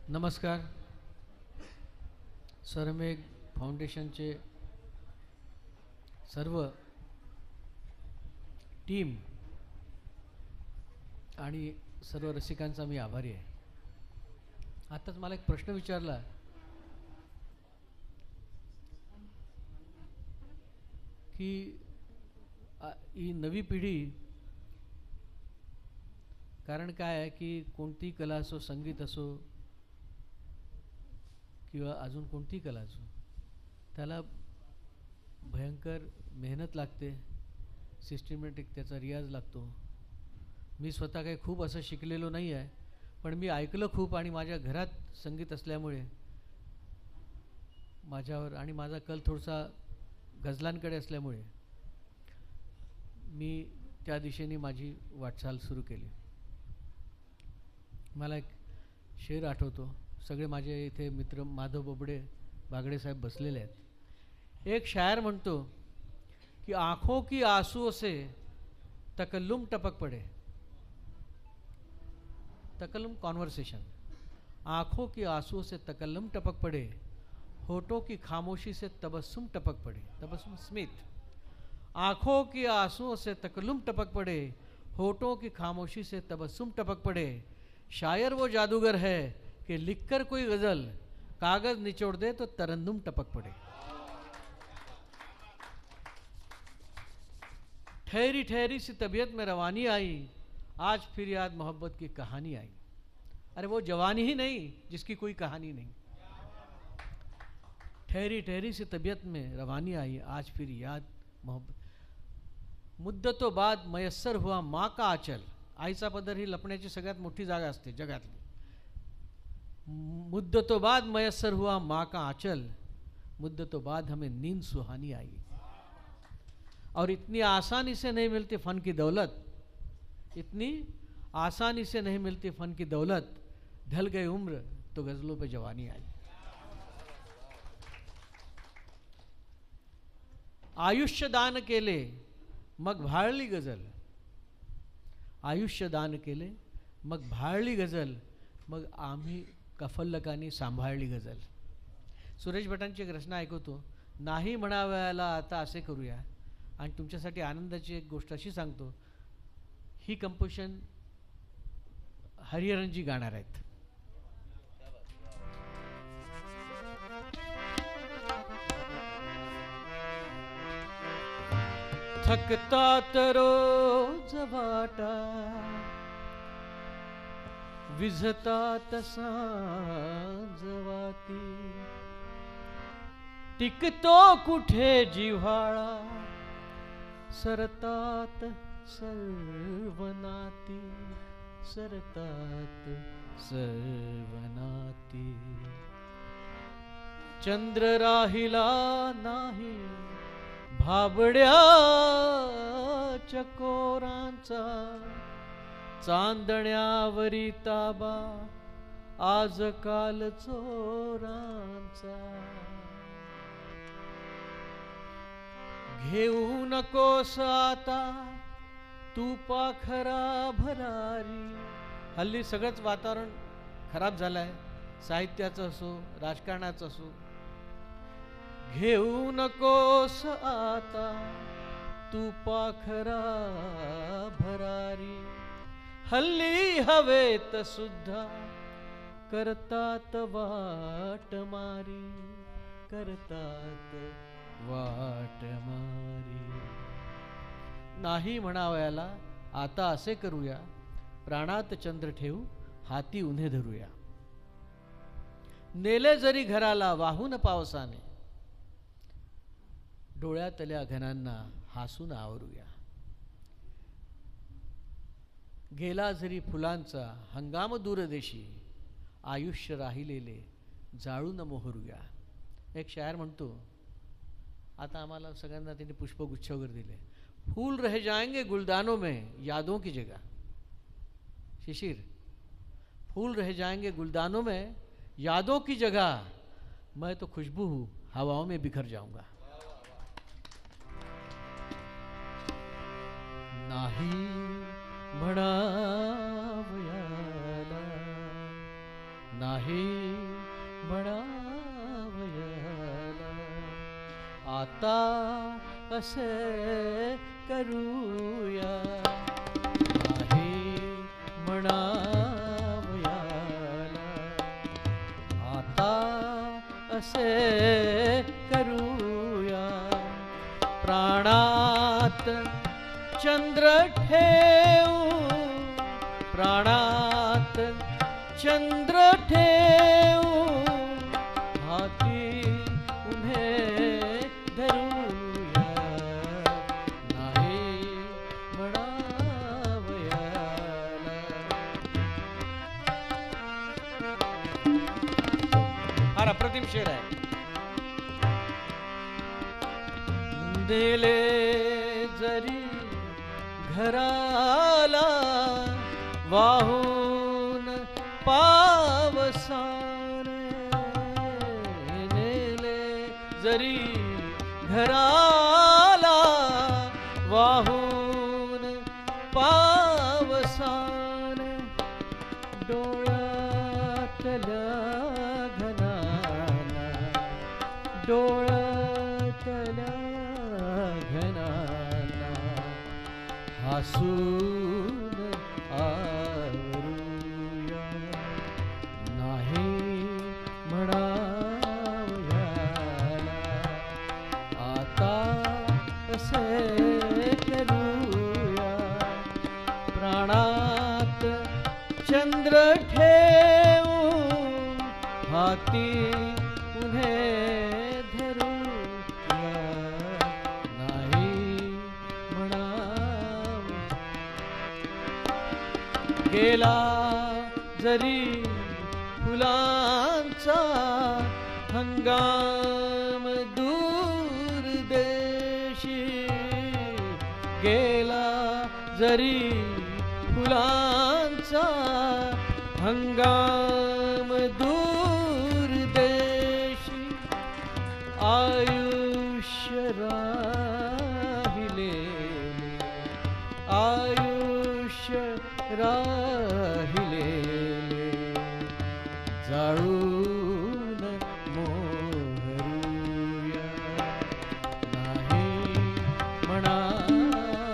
नमस्कार. सरमेघ फाउंडेशनचे सर्व टीम आणि सर्व रसिकांचा मी आभारी आहे. आताच मला एक प्रश्न विचारला की ही नवी पिढी, कारण काय आहे की कोणती कला असो, संगीत असो किंवा अजून कोणती कला असो, त्याला भयंकर मेहनत लागते, सिस्टमॅटिक त्याचा रियाज लागतो. मी स्वतः काही खूप असं शिकलेलो नाही आहे, पण मी ऐकलं खूप आणि माझ्या घरात संगीत असल्यामुळे माझ्यावर आणि माझा कल थोडासा गझलांकडे असल्यामुळे मी त्या दिशेने माझी वाटचाल सुरू केली. मला एक शेर आठवतो. सगळे माझे इथे मित्र माधव बोबडे बागडे साहेब बसलेले आहेत. एक शायर म्हणतो कि आँखों की आंसुओं से तकल्लुम टपक पड़े. तकल्लुम कॉन्वर्सेशन. आँखों की आंसुओं से तकल्लुम टपक पड़े, होठों की खामोशी से तबस्सुम टपक पड़े. तबस्सुम स्मित. आँखों की आंसुओं से तकल्लुम टपक पड़े, होठों की खामोशी से तबस्सुम टपक पड़े. शायर वो जादूगर है कि लिखकर कोई गज़ल कागज़ निचोड़ दे तो तरन्नुम टपक पड़े. ठहरी ठहरी सी तबीयत में रवानी आई, आज फिर याद मोहब्बत की कहानी आई. अरे वो जवानी ही नहीं जिसकी कोई कहानी नहीं. ठहरी ठहरी सी तबीयत में रवानी आई, आज फिर याद मोहब्बत. मुद्दतों बाद मयस्सर हुआ माँ का आंचल. आईचा पदर ही लपण्याची सगळ्यात मोठी जागा असते जगातली. मुद्दतों बाद मयस्सर हुआ माँ का आंचल, मुद्दतों बाद हमें नींद सुहानी आई. और इतनी आसानी से नहीं मिलती फ़न की दौलत, इतनी आसानी से नहीं मिलती फ़न की दौलत. ढल गई उम्र तो गज़लों पे जवानी आई. आयुष्य दान केले मग भाळली गझल. आयुष्य दान केले मग भाळली गझल, मग आम्ही कफल्लकांनी सांभाळली गझल. सुरेश भटांची एक रचना ऐकवतो. नाही म्हणावयाला आता असे करूया. आणि तुमच्यासाठी आनंदाची एक गोष्ट अशी सांगतो, ही कंपोजिशन हरिहरनजी गाणार आहेत. थकतात रोज वाटा, विझतात सांज वाती, टिकतो कुठे जिव्हाळा, सरतात सर्वनाती, सरतात सर्वनाती. चंद्र राहिला नाही भाबड्या चकोरांचा, चांदण्यावरी ताबा आज काल चोरांचा. घेऊ नकोस आता तू पाखरा भरारी. हल्ली सगळंच वातावरण खराब झालंय, साहित्याचं असो राजकारणाचं असो. घेऊ नकोस आता तू पाखरा भरारी. हल्ली हवेत सुद्धा करतात वाट मारी, करतात वाट मारी. नाही म्हणावयाला आता असे करूया, प्राणात चंद्र ठेवू हाती उन्हे धरूया. नेले जरी घराला वाहून पावसाने, डोळ्यातल्या घनांना हसून आवरूया. गेला जरी फुलांचा हंगाम दूरदेशी, आयुष्य राहिलेले जाळून मोहरूया. एक शायर म्हणतो, आता आम्हाला सगळ्यांना त्यांनी पुष्पगुच्छ वगैरे दिले. फूल रह जाएंगे गुलदानों में यादों की जगह. शिशिर, फूल रह जाएंगे गुलदानों में यादों की जगह, मैं तो खुशबू हूँ हवाओं में बिखर जाऊंगा. नाही म्हणावयाला नाही म्हणावयाला. आता असे करूया नाही म्हणावयाला. आता असे करूया प्राणात चंद्र ठेवू, प्राणात चंद्र ठेवू, हाती उन्हे धरूया नाही म्हणावयाला. हा अप्रतिम शेर आहे. दिले जरी घराला वाहून पावसाने, नेले जरी घराला वाहून पावसाने, डोळ्यातल्या घनाना, डोळ्यातल्या घनाना हसून आवरूया नाही म्हणावयाला. आता असे करूया प्राणात चंद्र ठेवू, हाती उन्हे धरूया नाही म्हणाव. गेला जरी फुलांचा हंगाम दूर देशी, गेला जरी फुलांचा हंगाम दूर देशी, आयुष्य राहिलेले, आयुष्य राहिलेले जाळून मोहरूया नाही म्हणावयाला.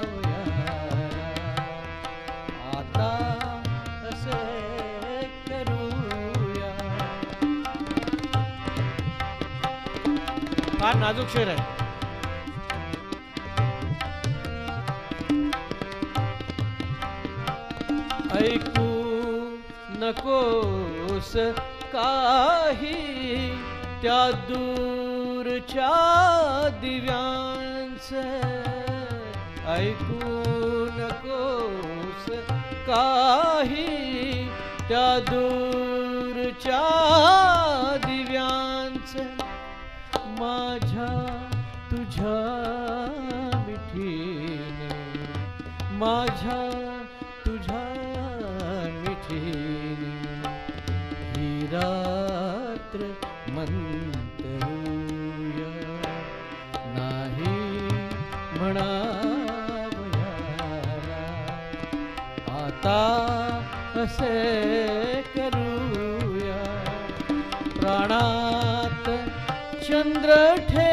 आता असे करूया. फार नाजूक शेर आहे. ऐकू नकोस काही त्या दूरच्या दिव्यांचे, ऐकू नकोस काही त्या दूरच्या दिव्यांचे, माझ्या तुझ्या मिठीने, माझ्या तुझ्या मिठीने ही रात्र मंतरूया नाही म्हणावयाला. आता असे करूया प्राणात चंद्र ठेवू,